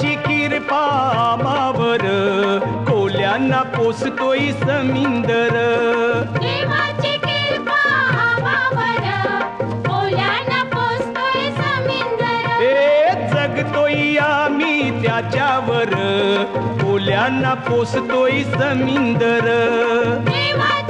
देवाची कृपा आम्हावर कोल्यांना पोसतोय समिंदर देवाची कृपा आम्हावर कोल्यांना पोसतोय समिंदर जगतोय आम्ही त्याच्यावर कोल्यांना पोसतोय समिंदर देवाची